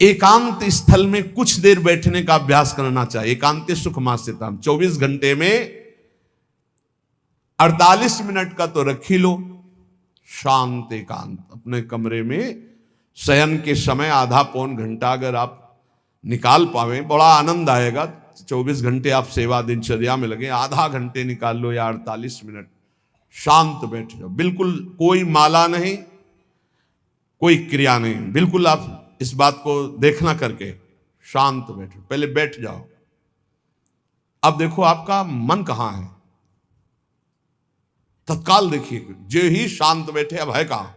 एकांत स्थल में कुछ देर बैठने का अभ्यास करना चाहिए। एकांत सुख मास्यताम, 24 घंटे में 48 मिनट का तो रख ही लो शांत एकांत। अपने कमरे में शयन के समय आधा पौन घंटा अगर आप निकाल पावे, बड़ा आनंद आएगा। 24 घंटे आप सेवा दिनचर्या में लगे, आधा घंटे निकाल लो या 48 मिनट शांत बैठ जाओ। बिल्कुल कोई माला नहीं, कोई क्रिया नहीं, बिल्कुल आप इस बात को देखना करके शांत बैठो। पहले बैठ जाओ। अब देखो आपका मन कहां है, तत्काल देखिए। जो ही शांत बैठे, अब है कहां?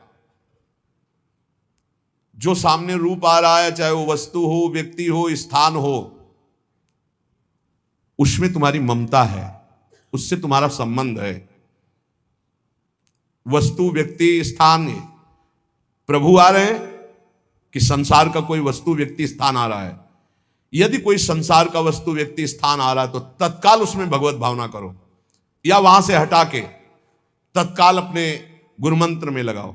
जो सामने रूप आ रहा है, चाहे वो वस्तु हो, व्यक्ति हो, स्थान हो, उसमें तुम्हारी ममता है, उससे तुम्हारा संबंध है। वस्तु, व्यक्ति, स्थान, प्रभु आ रहे हैं कि संसार का कोई वस्तु, व्यक्ति, स्थान आ रहा है? यदि कोई संसार का वस्तु, व्यक्ति, स्थान आ रहा है तो तत्काल उसमें भगवत भावना करो, या वहां से हटा के तत्काल अपने गुरु मंत्र में लगाओ।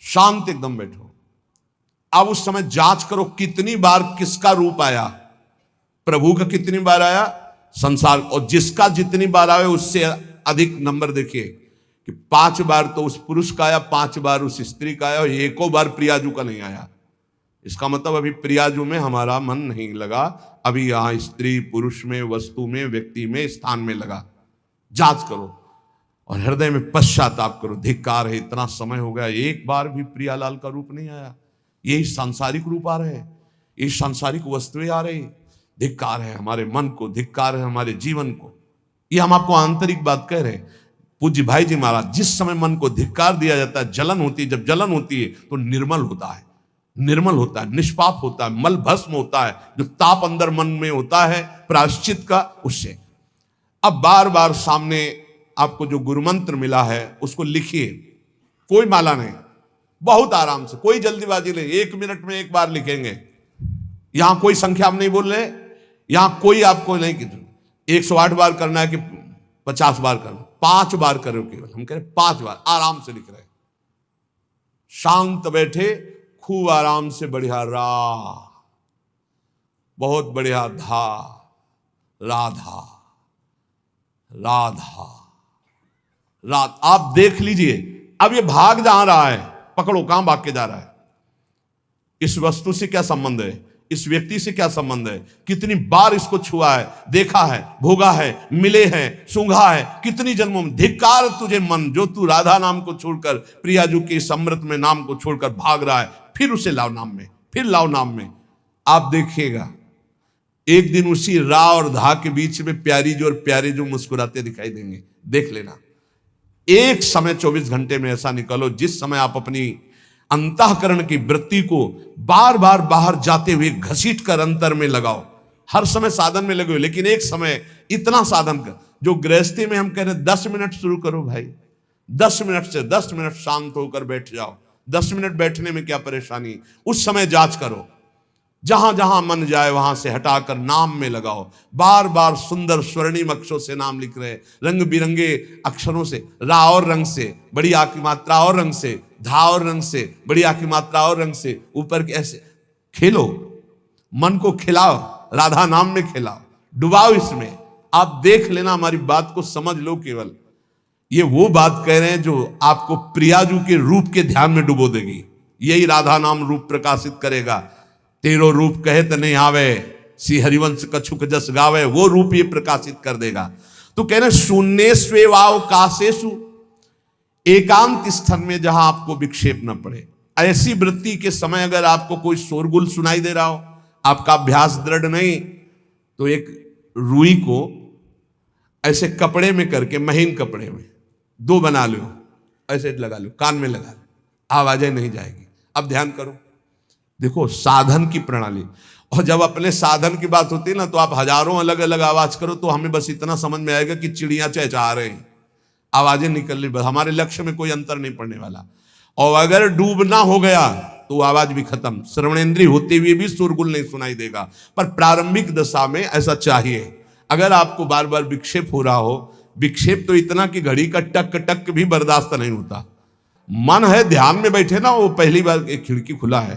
शांत एकदम बैठो। अब उस समय जांच करो कितनी बार किसका रूप आया। प्रभु का कितनी बार आया, संसार, और जिसका जितनी बार आए उससे अधिक नंबर देखिए कि 5 बार तो उस पुरुष का आया, 5 बार उस स्त्री का आया, और एको बार प्रियाजू का नहीं आया। इसका मतलब अभी प्रियाजू में हमारा मन नहीं लगा, अभी यहां स्त्री पुरुष में, वस्तु में, व्यक्ति में, स्थान में लगा। जांच करो और हृदय में पश्चाताप करो। धिक्कार है, इतना समय हो गया, एक बार भी प्रियालाल का रूप नहीं आया। यही सांसारिक रूप आ रहे हैं, ये सांसारिक वस्तुएं आ रही। धिक्कार है हमारे मन को, धिक्कार है हमारे जीवन को। ये हम आपको आंतरिक बात कह रहे हैं। पूज्य भाई जी महाराज, जिस समय मन को धिक्कार दिया जाता है, जलन होती है, जब जलन होती है तो निर्मल होता है, निर्मल होता है, निष्पाप होता है, मल भस्म होता है। जो ताप अंदर मन में होता है प्रायश्चित का, उससे। अब बार बार सामने आपको जो गुरु मंत्र मिला है उसको लिखिए। कोई माला नहीं, बहुत आराम से, कोई जल्दीबाजी नहीं। 1 मिनट में एक बार लिखेंगे। यहां कोई संख्या हम नहीं बोल रहे, यहां कोई आपको नहीं कि 108 बार करना है कि 50 बार करना, 5 बार करो केवल। हम कह रहे 5 बार आराम से लिख रहे, शांत बैठे, खूब आराम से। बढ़िया रा, बहुत बढ़िया धा, राधा, राधा, रात। आप देख लीजिए, अब ये भाग जहां रहा है, पकड़ो कहां भाग के जा रहा है। इस वस्तु से क्या संबंध है, इस व्यक्ति से क्या संबंध है, कितनी बार इसको छुआ है, देखा है, भोगा है, मिले हैं, सूंघा है, कितनी जन्मों में। धिक्कार तुझे मन, जो तू राधा नाम को छोड़कर, प्रियाजू के समृत में नाम को छोड़कर भाग रहा है। फिर उसे लाओ नाम में, फिर लाओ नाम में। आप देखिएगा एक दिन उसी रा और धा के बीच में प्यारी जो और प्यारे जो मुस्कुराते दिखाई देंगे। देख लेना, एक समय 24 घंटे में ऐसा निकालो जिस समय आप अपनी अंतःकरण की वृत्ति को बार बार बाहर जाते हुए घसीट कर अंतर में लगाओ। हर समय साधन में लगे हो, लेकिन एक समय इतना साधन कर, जो गृहस्थी में हम कह रहे 10 मिनट शुरू करो भाई। 10 मिनट से 10 मिनट शांत होकर बैठ जाओ। 10 मिनट बैठने में क्या परेशानी, उस समय जांच करो। जहां जहां मन जाए वहां से हटाकर नाम में लगाओ। बार बार सुंदर स्वर्णिम अक्षरों से नाम लिख रहे, रंग बिरंगे अक्षरों से, रा और रंग से, बड़ी आ की मात्रा और रंग से, धा और रंग से, बड़ी आ की मात्रा और रंग से, ऊपर के ऐसे खेलो, मन को खिलाओ, राधा नाम में खिलाओ, डुबाओ इसमें। आप देख लेना, हमारी बात को समझ लो। केवल ये वो बात कह रहे हैं जो आपको प्रियाजू के रूप के ध्यान में डुबो देगी। यही राधा नाम रूप प्रकाशित करेगा। तेरो रूप कहे त नहीं आवे, श्री हरिवंश कछुक जस गावे, वो रूप ये प्रकाशित कर देगा। तो कह रहे शून्य स्वेवाव काशेषु, एकांत स्थान में जहां आपको विक्षेप न पड़े। ऐसी वृत्ति के समय अगर आपको कोई शोरगुल सुनाई दे रहा हो, आपका अभ्यास दृढ़ नहीं, तो एक रुई को ऐसे कपड़े में करके, महीन कपड़े में 2 बना लो, ऐसे लगा लो, कान में लगा लो, आवाजें नहीं जाएगी। अब ध्यान करो, देखो साधन की प्रणाली। और जब अपने साधन की बात होती है ना, तो आप हजारों अलग अलग आवाज करो तो हमें बस इतना समझ में आएगा कि चिड़िया चहचहा रहे हैं, आवाजें निकल रही, बस हमारे लक्ष्य में कोई अंतर नहीं पड़ने वाला। और अगर डूबना हो गया तो आवाज भी खत्म, श्रवणेंद्रिय होते हुए भी शोरगुल नहीं सुनाई देगा। पर प्रारंभिक दशा में ऐसा चाहिए। अगर आपको बार बार विक्षेप हो रहा हो, विक्षेप तो इतना कि घड़ी का टक टक भी बर्दाश्त नहीं होता। मन है ध्यान में बैठे ना, वो पहली बार एक खिड़की खुला है,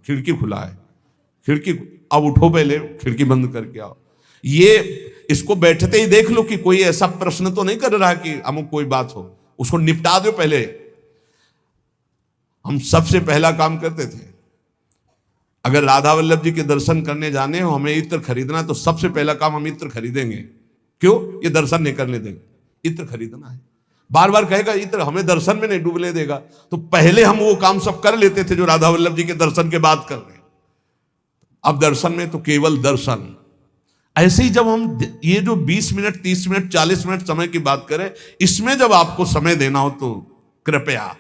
खिड़की खुला है, खिड़की, अब उठो पहले खिड़की बंद करके आओ। ये इसको बैठते ही देख लो कि कोई ऐसा प्रश्न तो नहीं कर रहा कि अमुक कोई बात हो, उसको निपटा दो पहले। हम सबसे पहला काम करते थे, अगर राधा वल्लभ जी के दर्शन करने जाने हो, हमें इत्र खरीदना है, तो सबसे पहला काम हम इत्र खरीदेंगे। क्यों? ये दर्शन नहीं करने देंगे, इत्र खरीदना है। बार बार कहेगा इत्र हमें दर्शन में नहीं डूबने देगा, तो पहले हम वो काम सब कर लेते थे जो राधा वल्लभ जी के दर्शन के बाद कर रहे हैं। अब दर्शन में तो केवल दर्शन। ऐसे ही जब हम ये जो 20 मिनट 30 मिनट 40 मिनट समय की बात करें, इसमें जब आपको समय देना हो तो कृपया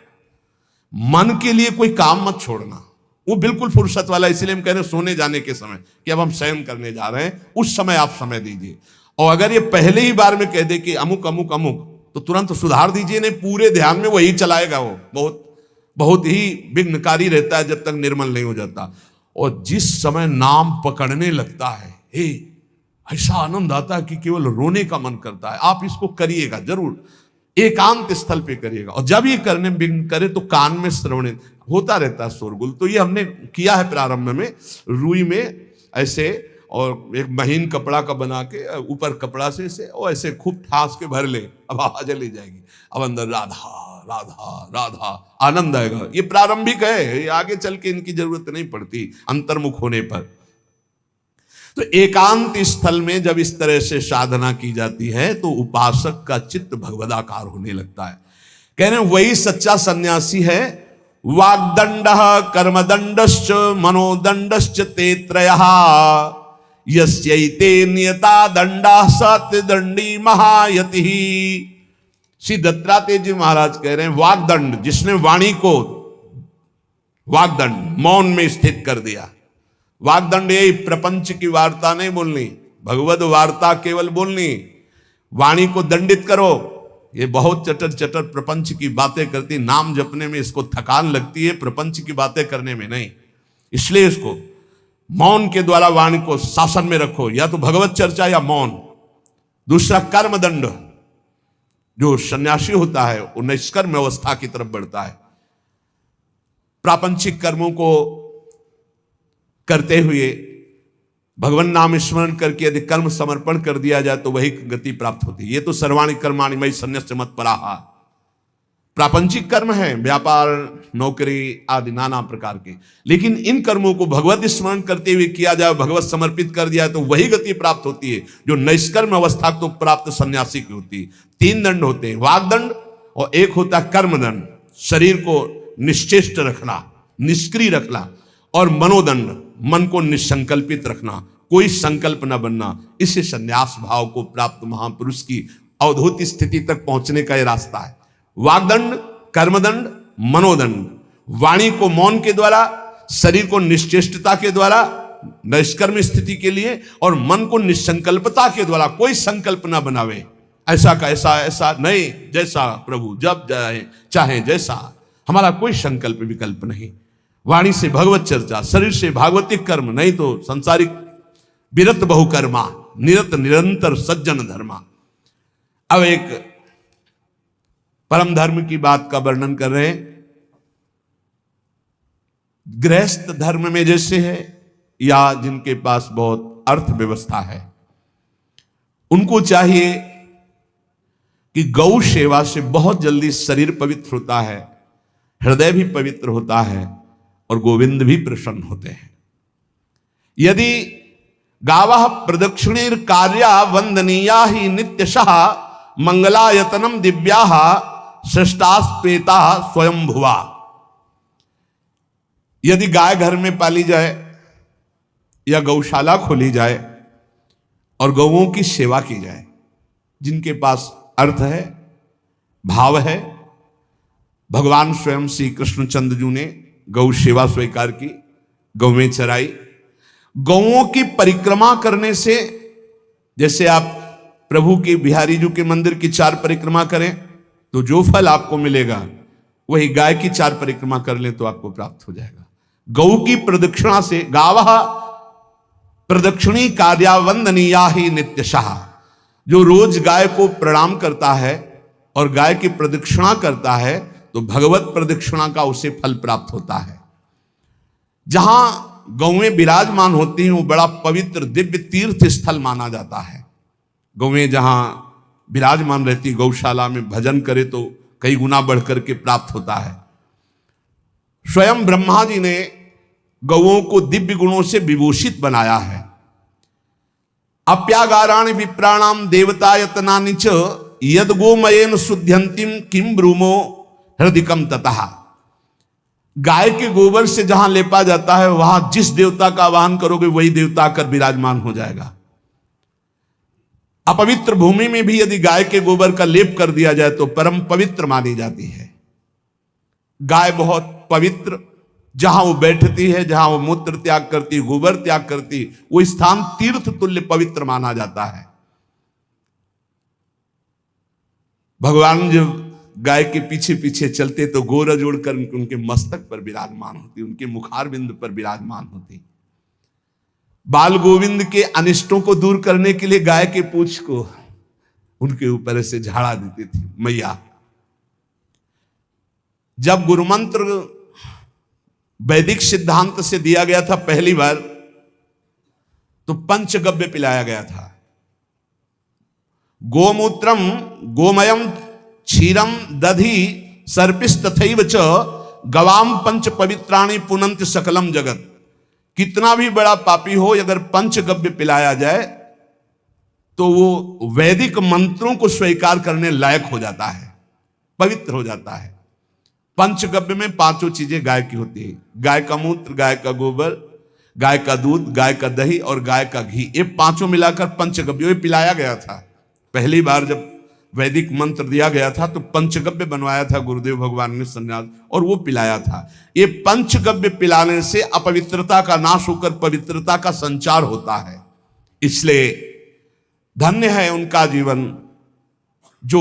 मन के लिए कोई काम मत छोड़ना, वो बिल्कुल फुर्सत वाला। इसीलिए हम कह रहे हैं सोने जाने के समय कि अब हम शयन करने जा रहे हैं, उस समय आप समय दीजिए। और अगर ये पहले ही बार में कह दे कि अमुक अमुक अमुक, तो तुरंत सुधार दीजिए, नहीं पूरे ध्यान में वही चलाएगा। वो बहुत ही विघ्नकारी रहता है जब तक निर्मल नहीं हो जाता। और जिस समय नाम पकड़ने लगता है, ऐसा आनंद आता है कि केवल रोने का मन करता है। आप इसको करिएगा जरूर, एकांत स्थल पे करिएगा। और जब ये करने विघ्न करे तो कान में श्रवण होता रहता है, शोरगुल। तो ये हमने किया है प्रारंभ में, रुई में ऐसे, और एक महीन कपड़ा का बना के ऊपर कपड़ा से इसे और ऐसे खूब ठास के भर ले, अब आवाज चली जाएगी, अब अंदर राधा राधा राधा, आनंद आएगा। ये प्रारंभिक है, ये आगे चल के इनकी जरूरत नहीं पड़ती अंतर्मुख होने पर। तो एकांत स्थल में जब इस तरह से साधना की जाती है तो उपासक का चित्त भगवदाकार होने लगता है। कह रहे हैं वही सच्चा सन्यासी है। वाग्दंड कर्मदंडश्च मनोदंडश्च ते त्रयः यस्यैते नियता दंडा सत्यदंडी महायतिः। श्री दत्तात्रेय जी महाराज कह रहे हैं वाग्दंड, जिसने वाणी को वाग्दंड मौन में स्थित कर दिया। वाग्दंड यही प्रपंच की वार्ता नहीं बोलनी, भगवद वार्ता केवल बोलनी। वाणी को दंडित करो। ये बहुत चटर चटर प्रपंच की बातें करती, नाम जपने में इसको थकान लगती है, प्रपंच की बातें करने में नहीं। इसलिए इसको मौन के द्वारा वाणी को शासन में रखो, या तो भगवत चर्चा या मौन। दूसरा कर्मदंड, जो सन्यासी होता है वो निष्कर्म अवस्था की तरफ बढ़ता है। प्रापंचिक कर्मों को करते हुए भगवान नाम स्मरण करके यदि कर्म समर्पण कर दिया जाए तो वही गति प्राप्त होती है। ये तो सर्वाणि कर्माणि मयि सन्न्यस्य मत्पराः। प्रापंचिक कर्म है, व्यापार नौकरी आदि नाना प्रकार के, लेकिन इन कर्मों को भगवत स्मरण करते हुए किया जाए, भगवत समर्पित कर दिया तो वही गति प्राप्त होती है जो निष्कर्म अवस्था को प्राप्त सन्यासी की होती है। 3 दंड होते हैं, वाग्दंड, और एक होता है कर्मदंड, शरीर को निश्चेष्ट रखना, निष्क्रिय रखना, और मनोदंड, मन को निसंकल्पित रखना, कोई संकल्प न बनना। इसे संन्यास भाव को प्राप्त महापुरुष की अवधूत स्थिति तक पहुंचने का यह रास्ता है। वाग्दंड, कर्मदंड, मनोदंड, वाणी को मौन के द्वारा, शरीर को निश्चेष्टता के द्वारा निष्कर्म स्थिति के लिए, और मन को निसंकल्पता के द्वारा, कोई संकल्प न बनावे, ऐसा का ऐसा, ऐसा नहीं, जैसा प्रभु जब चाहे जैसा, हमारा कोई संकल्प विकल्प नहीं। वाणी से भगवत चर्चा, शरीर से भागवतिक कर्म, नहीं तो संसारिक विरत बहुकर्मा, निरत निरंतर सज्जन धर्मा। अब एक परम धर्म की बात का वर्णन कर रहे हैं। गृहस्थ धर्म में जैसे है, या जिनके पास बहुत अर्थव्यवस्था है, उनको चाहिए कि गौ सेवा से बहुत जल्दी शरीर पवित्र होता है, हृदय भी पवित्र होता है, और गोविंद भी प्रसन्न होते हैं। यदि गावः प्रदक्षिणेर कार्या वंदनीया ही नित्यशः मंगलायतनम दिव्याः श्रेष्ठास्पेता स्वयंभुवा। यदि गाय घर में पाली जाए या गौशाला खोली जाए और गौओं की सेवा की जाए, जिनके पास अर्थ है, भाव है, भगवान स्वयं श्री कृष्णचंद्र जी ने गौ सेवा स्वीकार की, गौ में चराई। गौओं की परिक्रमा करने से, जैसे आप प्रभु की बिहारी जी के मंदिर की 4 परिक्रमा करें तो जो फल आपको मिलेगा वही गाय की 4 परिक्रमा कर लें तो आपको प्राप्त हो जाएगा। गौ की प्रदक्षिणा से, गावः प्रदक्षिणी कार्या वंदनीया ही नित्यशः, जो रोज गाय को प्रणाम करता है और गाय की प्रदक्षिणा करता है तो भगवत प्रदक्षिणा का उसे फल प्राप्त होता है। जहां गौएं विराजमान होती हैं वो बड़ा पवित्र दिव्य तीर्थ स्थल माना जाता है। गौएं जहां विराजमान रहती, गौशाला में भजन करे तो कई गुना बढ़ करके प्राप्त होता है। स्वयं ब्रह्मा जी ने गौओं को दिव्य गुणों से विभूषित बनाया है। अप्यागाराणि विप्राणाम देवतायतनानि च यद गोमयेन शुद्ध्यंतिम किम ब्रूमो हृदिकम ततः। गाय के गोबर से जहां लेपा जाता है वहां जिस देवता का आवाहन करोगे वही देवता आकर विराजमान हो जाएगा। अपवित्र भूमि में भी यदि गाय के गोबर का लेप कर दिया जाए तो परम पवित्र मानी जाती है। गाय बहुत पवित्र, जहां वो बैठती है, जहां वो मूत्र त्याग करती, गोबर त्याग करती, वो स्थान तीर्थ तुल्य पवित्र माना जाता है। भगवान जब गाय के पीछे पीछे चलते तो गोरज उड़कर उनके मस्तक पर विराजमान होती, उनके मुखारबिंद पर विराजमान होती। बाल गोविंद के अनिष्टों को दूर करने के लिए गाय के पूंछ को उनके ऊपर से झाड़ा देती थी मैया। जब गुरुमंत्र वैदिक सिद्धांत से दिया गया था पहली बार तो पंचगव्य पिलाया गया था। गोमूत्रम गोमयम क्षीरम दधि सर्पिस्तथैव च गवाम पंच पवित्राणि पुनंत सकलम जगत। कितना भी बड़ा पापी हो अगर पंचगव्य पिलाया जाए तो वो वैदिक मंत्रों को स्वीकार करने लायक हो जाता है, पवित्र हो जाता है। पंचगव्य में पांचों चीजें गाय की होती है। गाय का मूत्र, गाय का गोबर, गाय का दूध, गाय का दही और गाय का घी, ये पांचों मिलाकर पंचगव्य पिलाया गया था। पहली बार जब वैदिक मंत्र दिया गया था तो पंचगव्य बनवाया था गुरुदेव भगवान ने सन्यास, और वो पिलाया था। ये पंचगव्य पिलाने से अपवित्रता का नाश होकर पवित्रता का संचार होता है। इसलिए धन्य है उनका जीवन जो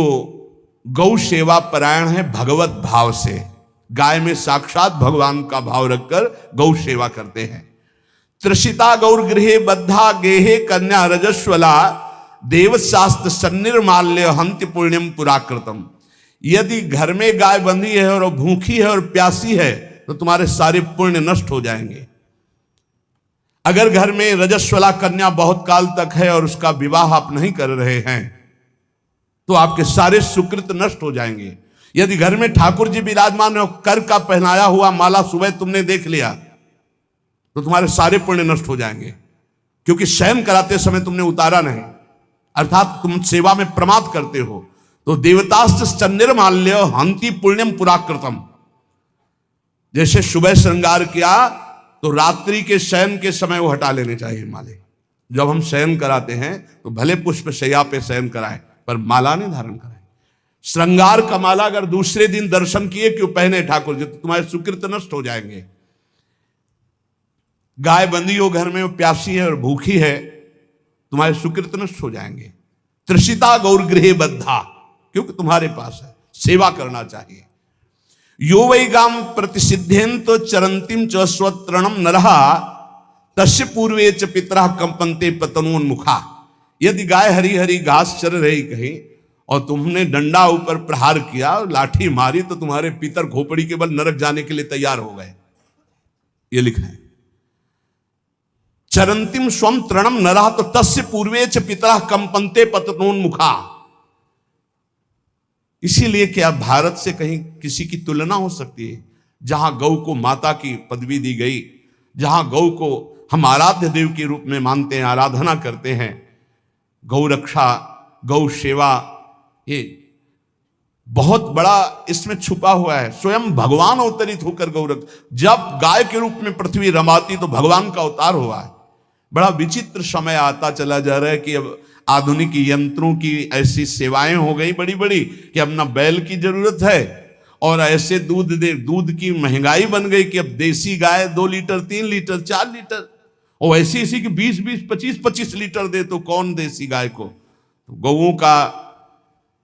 गौ सेवा परायण है भगवत भाव से। गाय में साक्षात भगवान का भाव रखकर गौ सेवा करते हैं। त्रिषिता गौर गृहे बद्धा गेहे कन्या रजस्वला देव शास्त्र सन्निर्माल्य हंति पुण्यम पुराकृतम। यदि घर में गाय बंधी है और भूखी है और प्यासी है तो तुम्हारे सारे पुण्य नष्ट हो जाएंगे। अगर घर में रजस्वला कन्या बहुत काल तक है और उसका विवाह आप नहीं कर रहे हैं तो आपके सारे सुकृत नष्ट हो जाएंगे। यदि घर में ठाकुर जी विराजमान है, कर का पहनाया हुआ माला सुबह तुमने देख लिया तो तुम्हारे सारे पुण्य नष्ट हो जाएंगे, क्योंकि शयन कराते समय तुमने उतारा नहीं, अर्थात तुम सेवा में प्रमाद करते हो। तो देवतास्त्र सन्निर्माल्य हंति पुण्यम पुराकृतम। जैसे सुबह श्रृंगार किया तो रात्रि के शयन के समय वो हटा लेने चाहिए माले। जब हम शयन कराते हैं तो भले पुष्प शैया पे शयन कराएं पर माला नहीं धारण कराएं। श्रृंगार का माला अगर दूसरे दिन दर्शन किए क्यों पहने ठाकुर जी तो तुम्हारे सुकृत नष्ट हो जाएंगे। गाय बंधी हो घर में, वो प्यासी है और भूखी है, तुम्हारे सुकृत नष्ट हो जाएंगे। त्रिषिता गौर गृहे बद्धा, क्योंकि तुम्हारे पास है, सेवा करना चाहिए। यो वै गाम प्रतिसिद्धेन तो चरंतिम च स्वतरणम नरहा तस्य पूर्वे च पितरा कंपन्ते पतनोन्मुखा। यदि गाय हरी हरी घास चर रही कहीं और तुमने डंडा ऊपर प्रहार किया और लाठी मारी तो तुम्हारे पितर खोपड़ी के बल नरक जाने के लिए तैयार हो गए। ये लिखा है चरंतिम स्वम तृणम नरहा तो तस्य पूर्वे च पितरा कंपन्ते पतनोन्मुखा। इसीलिए क्या भारत से कहीं किसी की तुलना हो सकती है जहां गौ को माता की पदवी दी गई, जहां गौ को हम आराध्य देव के रूप में मानते हैं, आराधना करते हैं। गौ रक्षा, गौ सेवा, ये बहुत बड़ा इसमें छुपा हुआ है। स्वयं भगवान अवतरित होकर गौ रक्षा, जब गाय के रूप में पृथ्वी रमाती तो भगवान का अवतार हुआ है। बड़ा विचित्र समय आता चला जा रहा है कि अब आधुनिक यंत्रों की ऐसी सेवाएं हो गई बड़ी बड़ी कि अब ना बैल की जरूरत है और ऐसे दूध की महंगाई बन गई कि अब देसी गाय 2 लीटर 3 लीटर 4 लीटर और ऐसी ऐसी कि 20-20 25-25 लीटर दे तो कौन देसी गाय को। तो गौओं का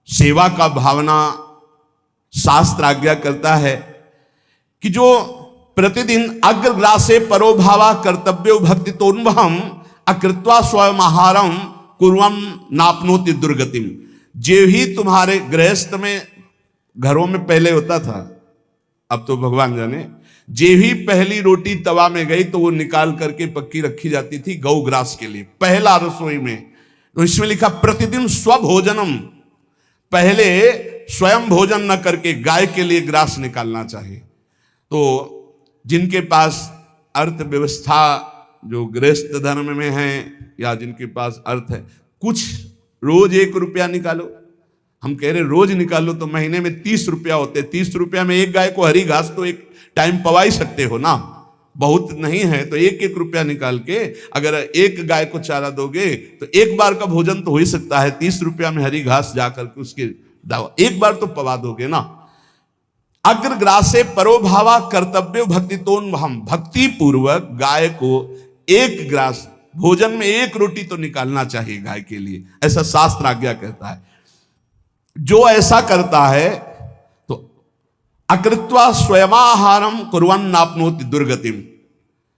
सेवा का भावना शास्त्र आज्ञा करता है कि जो प्रतिदिन अग्रग्रासे परोभावा कर्तव्यो भक्ति तोन्वहम अकृत्वा स्वयं आहारम कुर्वम नापनोति दुर्गतिम। जो ही तुम्हारे गृहस्थ में घरों में पहले होता था, अब तो भगवान जाने, जे ही पहली रोटी तवा में गई तो वो निकाल करके पक्की रखी जाती थी गौ ग्रास के लिए, पहला रसोई में। तो इसमें लिखा प्रतिदिन स्वभोजनम, पहले स्वयं भोजन न करके गाय के लिए ग्रास निकालना चाहिए। तो जिनके पास अर्थव्यवस्था जो गृहस्थ धर्म में है या जिनके पास अर्थ है, कुछ रोज 1 रुपया निकालो। हम कह रहे रोज निकालो तो महीने में 30 रुपया होते, 30 रुपया में एक गाय को हरी घास तो एक टाइम पवा ही सकते हो ना, बहुत नहीं है तो 1-1 रुपया निकाल के अगर एक गाय को चारा दोगे तो एक बार का भोजन तो हो ही सकता है। 30 रुपया में हरी घास जाकर के उसके दावा एक बार तो पवा दोगे ना। अग्रग्रासे परोभावा कर्तव्य भक्ति तो हम भक्ति पूर्वक गाय को एक ग्रास भोजन में 1 रोटी तो निकालना चाहिए गाय के लिए, ऐसा शास्त्र आज्ञा कहता है। जो ऐसा करता है तो अकृत्वा स्वयमाहारम कुर्वन् नाप्नोति दुर्गतिम,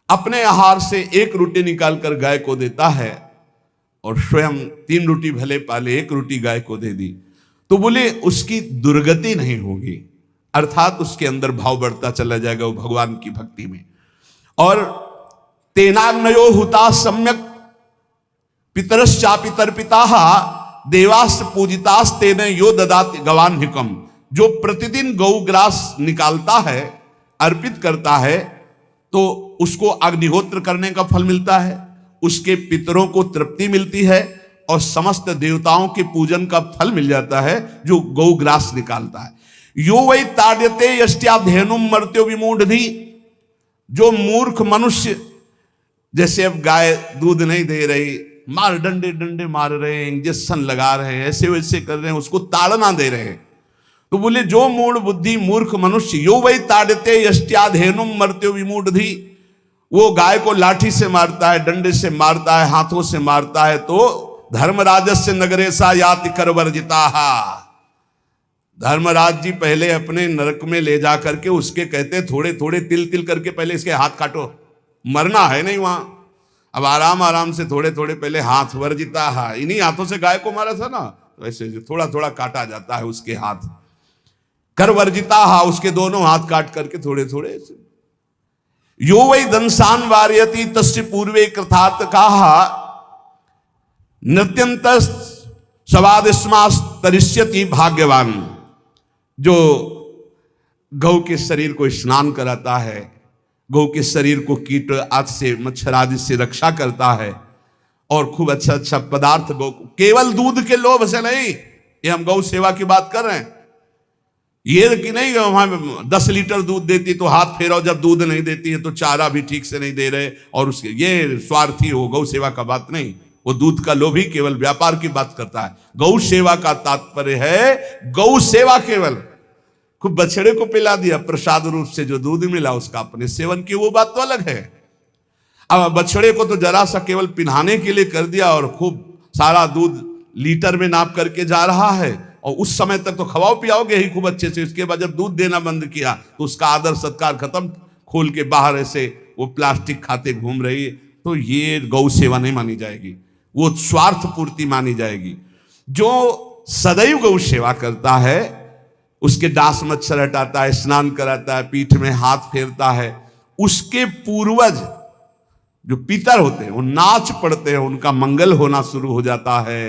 अपने आहार से 1 रोटी निकालकर गाय को देता है और स्वयं 3 रोटी भले पाले 1 रोटी गाय को दे दी तो बोले उसकी दुर्गति नहीं होगी, अर्थात उसके अंदर भाव बढ़ता चला जाएगा वो भगवान की भक्ति में। और तेनाग्नयो हुता सम्यक पितरश्चापितर्पिता देवास पूजितास तेने यो ददाति गवान्हिकम, जो प्रतिदिन गौ ग्रास निकालता है अर्पित करता है तो उसको अग्निहोत्र करने का फल मिलता है, उसके पितरों को तृप्ति मिलती है और समस्त देवताओं के पूजन का फल मिल जाता है जो गौ ग्रास निकालता है। यो वै ताड्यते यष्ट्याधेनुम मर्त्यो विमूढ़धि, जो मूर्ख मनुष्य जैसे अब गाय दूध नहीं दे रही, मार डंडे डंडे मार रहे हैं, इंजेक्शन लगा रहे हैं, ऐसे वैसे कर रहे हैं, उसको ताड़ना दे रहे हैं, तो बोले जो मूढ़ बुद्धि मूर्ख मनुष्य यो वै ताड़ते यष्ट्याधेनुम मर्त्यो विमूढ़धि, वो गाय को लाठी से मारता है, डंडे से मारता है, हाथों से मारता है तो धर्मराजस्य नगरेशा याति करवर्जिता, धर्मराज जी पहले अपने नरक में ले जा करके उसके कहते थोड़े थोड़े तिल तिल करके पहले इसके हाथ काटो, मरना है नहीं वहां, अब आराम आराम से थोड़े थोड़े पहले हाथ वर्जिता है, इन्हीं हाथों से गाय को मारा था ना, तो ऐसे थोड़ा थोड़ा काटा जाता है उसके हाथ, कर वर्जिता हा, उसके दोनों हाथ काट करके थोड़े थोड़े ऐसे। यो वै दंसान वार्यति तस्य पूर्वे कृतार्थ कहा नृत्यंत सवादिस्मास तरिष्यति भाग्यवान, जो गौ के शरीर को स्नान कराता है, गौ के शरीर को कीट आदि से मच्छर आदि से रक्षा करता है और खूब अच्छा अच्छा पदार्थ गौ, केवल दूध के लोभ से नहीं, ये हम गौ सेवा की बात कर रहे हैं, ये कि नहीं वहां 10 लीटर दूध देती तो हाथ फेरो, जब दूध नहीं देती है तो चारा भी ठीक से नहीं दे रहे और उसके ये स्वार्थी हो, गौ सेवा का बात नहीं, वो दूध का लोभी केवल व्यापार की बात करता है। गौ सेवा का तात्पर्य है गौ सेवा केवल खूब बछड़े को पिला दिया प्रसाद रूप से जो दूध मिला उसका अपने सेवन की, वो बात तो अलग है। अब बछड़े को तो जरा सा केवल पिन्हाने के लिए कर दिया और खूब सारा दूध लीटर में नाप करके जा रहा है और उस समय तक तो खवाओ पियाओगे ही खूब अच्छे से, उसके बाद जब दूध देना बंद किया तो उसका आदर सत्कार खत्म, खोल के बाहर ऐसे वो प्लास्टिक खाते घूम रही है, तो ये गौ सेवा नहीं मानी जाएगी, वो स्वार्थ पूर्ति मानी जाएगी। जो सदैव गौ सेवा करता है उसके डांस मच्छर हटाता है, स्नान कराता है, पीठ में हाथ फेरता है, उसके पूर्वज जो पितर होते हैं वो नाच पड़ते हैं, उनका मंगल होना शुरू हो जाता है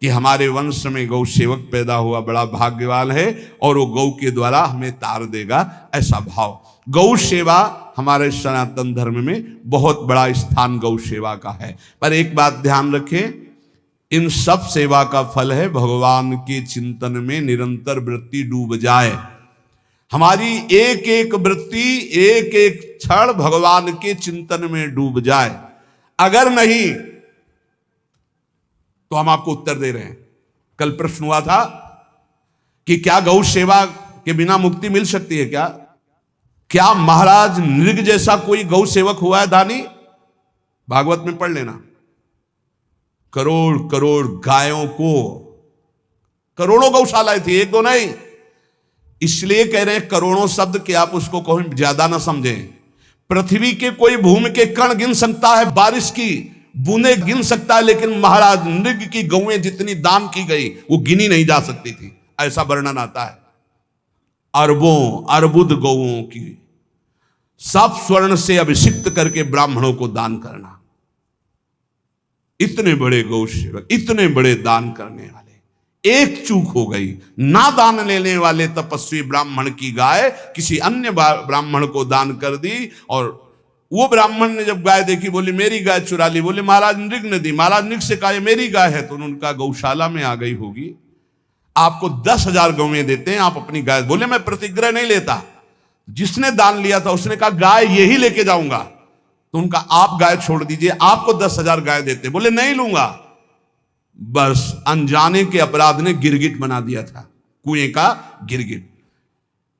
कि हमारे वंश में गौ सेवक पैदा हुआ, बड़ा भाग्यवान है और वो गौ के द्वारा हमें तार देगा, ऐसा भाव। गौ सेवा हमारे सनातन धर्म में बहुत बड़ा स्थान गौ सेवा का है। पर एक बात ध्यान रखें, इन सब सेवा का फल है भगवान के चिंतन में निरंतर वृत्ति डूब जाए, हमारी एक एक वृत्ति एक एक क्षण भगवान के चिंतन में डूब जाए, अगर नहीं तो हम आपको उत्तर दे रहे हैं। कल प्रश्न हुआ था कि क्या गौ सेवा के बिना मुक्ति मिल सकती है क्या? क्या महाराज नृग जैसा कोई गौ सेवक हुआ है दानी? भागवत में पढ़ लेना, करोड़ करोड़ गायों को, करोड़ों गौशालाएं थी, एक दो नहीं, इसलिए कह रहे हैं करोड़ों शब्द कि आप उसको कहीं ज्यादा ना समझें। पृथ्वी के कोई भूमि के कण गिन सकता है, बारिश की बूंदे गिन सकता है, लेकिन महाराज नृग की गौएं जितनी दान की गई वो गिनी नहीं जा सकती थी, ऐसा वर्णन आता है। अरबों अरबुद गौओं की सब स्वर्ण से अभिषिक्त करके ब्राह्मणों को दान करना। इतने बड़े गौ सेवक, इतने बड़े दान करने वाले, एक चूक हो गई, ना दान लेने वाले तपस्वी ब्राह्मण की गाय किसी अन्य ब्राह्मण को दान कर दी, और वो ब्राह्मण ने जब गाय देखी बोली मेरी गाय चुरा ली। बोले महाराज नृग ने दी। महाराज नृग से कहा मेरी गाय है, तो उन्होंने कहा गौशाला में आ गई होगी, आपको 10,000 गौवें देते हैं, आप अपनी गाय। बोले मैं प्रतिग्रह नहीं लेता। जिसने दान लिया था उसने कहा गाय यही लेके जाऊंगा, तो उनका आप गाय छोड़ दीजिए, आपको 10,000 गाय देते। बोले नहीं लूंगा। बस अनजाने के अपराध ने गिरगिट बना दिया था, कुएं का गिरगिट।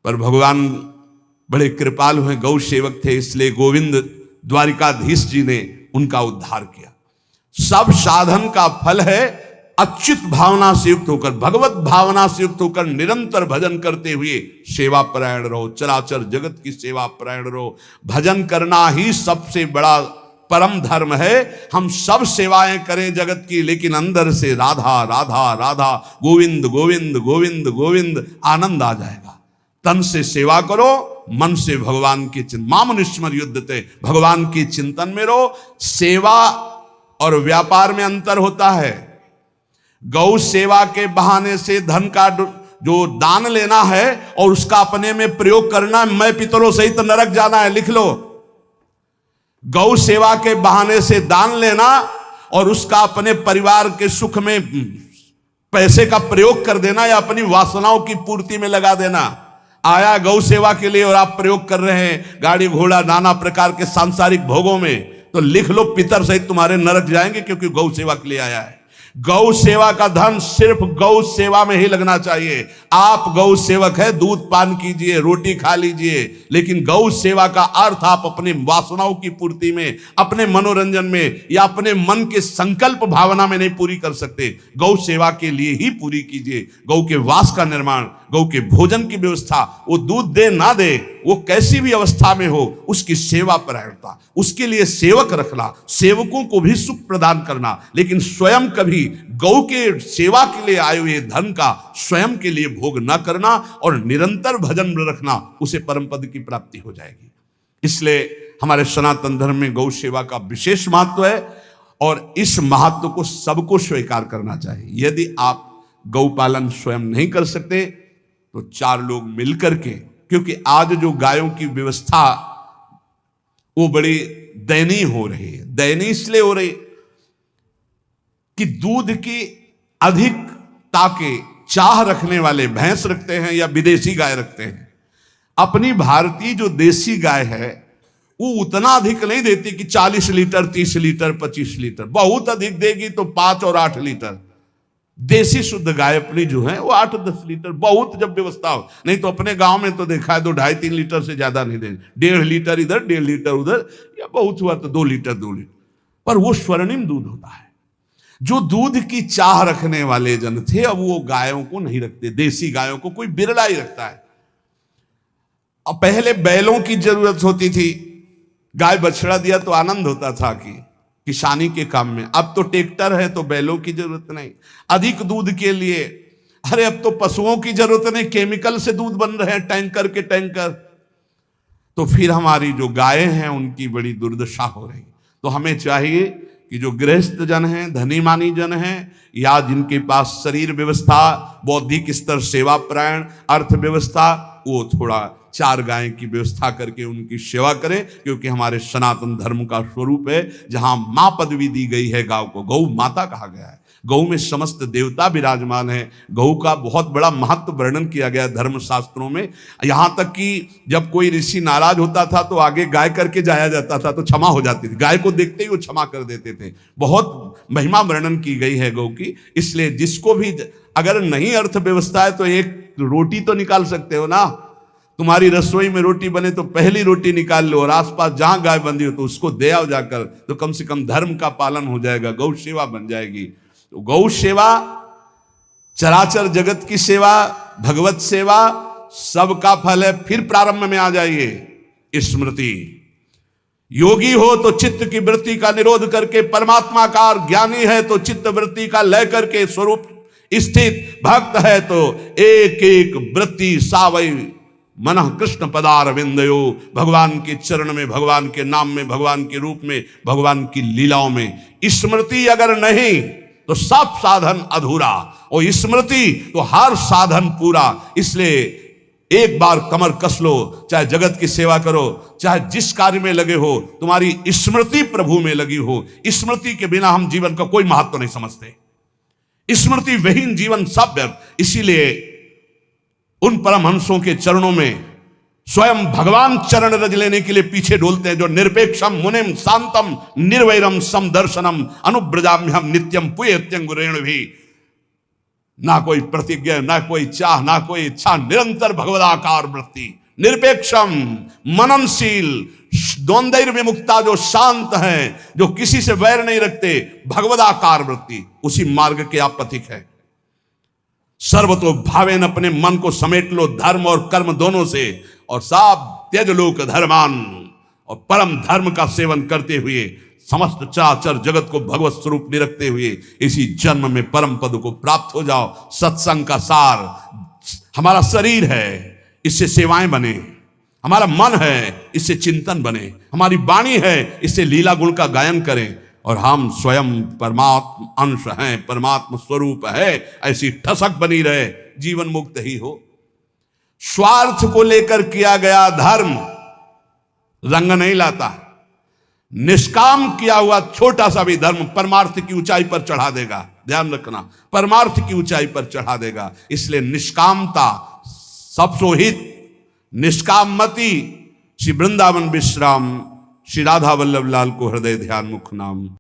पर भगवान बड़े कृपालु हैं, गौ सेवक थे, इसलिए गोविंद द्वारिकाधीश जी ने उनका उद्धार किया। सब साधन का फल है अच्युत भावना से युक्त होकर, भगवत भावना से युक्त होकर निरंतर भजन करते हुए सेवा परायण रहो, चराचर जगत की सेवा परायण रहो। भजन करना ही सबसे बड़ा परम धर्म है। हम सब सेवाएं करें जगत की, लेकिन अंदर से राधा राधा राधा, गोविंद गोविंद गोविंद गोविंद, आनंद आ जाएगा। तन से सेवा करो, मन से भगवान के चिंतन, मामनुष्मर युद्धते, भगवान के चिंतन में रहो। सेवा और व्यापार में अंतर होता है। गौ सेवा के बहाने से धन का जो दान लेना है और उसका अपने में प्रयोग करना, मैं पितरों सहित नरक जाना है, लिख लो। गौ सेवा के बहाने से दान लेना और उसका अपने परिवार के सुख में पैसे का प्रयोग कर देना या अपनी वासनाओं की पूर्ति में लगा देना। आया गौ सेवा के लिए और आप प्रयोग कर रहे हैं गाड़ी घोड़ा नाना प्रकार के सांसारिक भोगों में, तो लिख लो पितर सहित तुम्हारे नरक जाएंगे, क्योंकि गौ सेवा के लिए आया है। गौ सेवा का धन सिर्फ गौ सेवा में ही लगना चाहिए। आप गौ सेवक है, दूध पान कीजिए, रोटी खा लीजिए, लेकिन गौ सेवा का अर्थ आप अपने वासनाओं की पूर्ति में, अपने मनोरंजन में या अपने मन के संकल्प भावना में नहीं पूरी कर सकते। गौ सेवा के लिए ही पूरी कीजिए। गौ के वास का निर्माण, गौ के भोजन की व्यवस्था, वो दूध दे ना दे, वो कैसी भी अवस्था में हो, उसकी सेवा परायणता, उसके लिए सेवक रखना, सेवकों को भी सुख प्रदान करना, लेकिन स्वयं कभी गौ के सेवा के लिए आए हुए धन का स्वयं के लिए भोग न करना और निरंतर भजन में रखना, उसे परम पद की प्राप्ति हो जाएगी। इसलिए हमारे सनातन धर्म में गौ सेवा का विशेष महत्व है और इस महत्व को सबको स्वीकार करना चाहिए। यदि आप गौ पालन स्वयं नहीं कर सकते तो 4 लोग मिलकर के, क्योंकि आज जो गायों की व्यवस्था वो बड़ी दयनीय हो रही है। दयनीय इसलिए हो रही कि दूध की अधिकता के चाह रखने वाले भैंस रखते हैं या विदेशी गाय रखते हैं। अपनी भारतीय जो देसी गाय है वो उतना अधिक नहीं देती कि 40 लीटर 30 लीटर 25 लीटर, बहुत अधिक देगी तो 5 और 8 लीटर। देसी शुद्ध गाय अपनी जो है वो 8-10 लीटर, बहुत जब व्यवस्था हो। नहीं तो अपने गांव में तो देखा है 2-2.5-3 लीटर से ज्यादा नहीं देंगे, 1.5 लीटर इधर 1.5 लीटर उधर, या बहुत हुआ तो 2 लीटर 2 लीटर, पर वो स्वर्णिम दूध होता है। जो दूध की चाह रखने वाले जन थे अब वो गायों को नहीं रखते, देसी गायों को कोई बिरला ही रखता है। अब पहले बैलों की जरूरत होती थी, गाय बछड़ा दिया तो आनंद होता था कि किसानी के काम में। अब तो ट्रैक्टर है तो बैलों की जरूरत नहीं। अधिक दूध के लिए अरे अब तो पशुओं की जरूरत नहीं, केमिकल से दूध बन रहे हैं, टैंकर के टैंकर। तो फिर हमारी जो गायें हैं उनकी बड़ी दुर्दशा हो रही। तो हमें चाहिए कि जो गृहस्थ जन हैं, धनी मानी जन हैं, या जिनके पास शरीर व्यवस्था, बौद्धिक स्तर, सेवा परायण, अर्थव्यवस्था, वो थोड़ा 4 गाय की व्यवस्था करके उनकी सेवा करें, क्योंकि हमारे सनातन धर्म का स्वरूप है जहां मां पदवी दी गई है गांव को, गौ माता कहा गया है। गौ में समस्त देवता विराजमान है। गौ का बहुत बड़ा महत्व वर्णन किया गया धर्म शास्त्रों में। यहां तक कि जब कोई ऋषि नाराज होता था तो आगे गाय करके जाया जाता था तो क्षमा हो जाती थी। गाय को देखते ही वो क्षमा कर देते थे। बहुत महिमा वर्णन की गई है गौ की। इसलिए जिसको भी अगर नहीं अर्थव्यवस्था है तो एक रोटी तो निकाल सकते हो ना। तुम्हारी रसोई में रोटी बने तो पहली रोटी निकाल लो और आसपास जहां गाय बंधी हो तो उसको दे आओ जाकर, तो कम से कम धर्म का पालन हो जाएगा, गौ सेवा बन जाएगी। तो गौ सेवा, चराचर जगत की सेवा, भगवत सेवा, सबका फल है। फिर प्रारंभ में आ जाइए स्मृति। योगी हो तो चित्त की वृत्ति का निरोध करके परमात्माकार, ज्ञानी है तो चित्त वृत्ति का लय करके स्वरूप स्थित, भक्त है तो एक एक वृत्ति सावई मनः कृष्ण पदार विंदयो, भगवान के चरण में, भगवान के नाम में, भगवान के रूप में, भगवान की लीलाओं में स्मृति अगर नहीं तो सब साधन अधूरा, और स्मृति तो हर साधन पूरा। इसलिए एक बार कमर कस लो, चाहे जगत की सेवा करो, चाहे जिस कार्य में लगे हो, तुम्हारी स्मृति प्रभु में लगी हो। स्मृति के बिना हम जीवन का कोई महत्व नहीं समझते। स्मृति विहीन जीवन सब व्यर्थ। इसीलिए उन परमहंसों के चरणों में स्वयं भगवान चरण रज लेने के लिए पीछे डोलते हैं, जो निरपेक्षम मुनिम शांतम निर्वैरम समदर्शनम अनुब्रजाम्यहम नित्यम पुयत्यंगुरेण भी। ना कोई प्रतिज्ञा, ना कोई चाह, ना कोई इच्छा, निरंतर भगवदाकार वृत्ति, निरपेक्षम मननशील, द्वंद्व विमुक्ता, जो शांत हैं, जो किसी से वैर नहीं रखते, भगवदाकार वृत्ति, उसी मार्ग के आप पथिक हैं। सर्वतो भावेन, अपने मन को समेट लो धर्म और कर्म दोनों से, और साब त्यज लोक धर्मान, और परम धर्म का सेवन करते हुए समस्त चराचर जगत को भगवत स्वरूप निरखते हुए इसी जन्म में परम पद को प्राप्त हो जाओ। सत्संग का सार हमारा शरीर है, इससे सेवाएं बने, हमारा मन है, इससे चिंतन बने, हमारी वाणी है, इससे लीला गुण का गायन करें, और हम स्वयं परमात्मा अंश हैं, परमात्मा स्वरूप है, ऐसी ठसक बनी रहे, जीवन मुक्त ही हो। स्वार्थ को लेकर किया गया धर्म रंग नहीं लाता। निष्काम किया हुआ छोटा सा भी धर्म परमार्थ की ऊंचाई पर चढ़ा देगा। ध्यान रखना, परमार्थ की ऊंचाई पर चढ़ा देगा। इसलिए निष्कामता सब सोहित, निष्कामति। श्री वृंदावन विश्राम, श्री राधा वल्लभ लाल को हृदय ध्यान मुख नाम।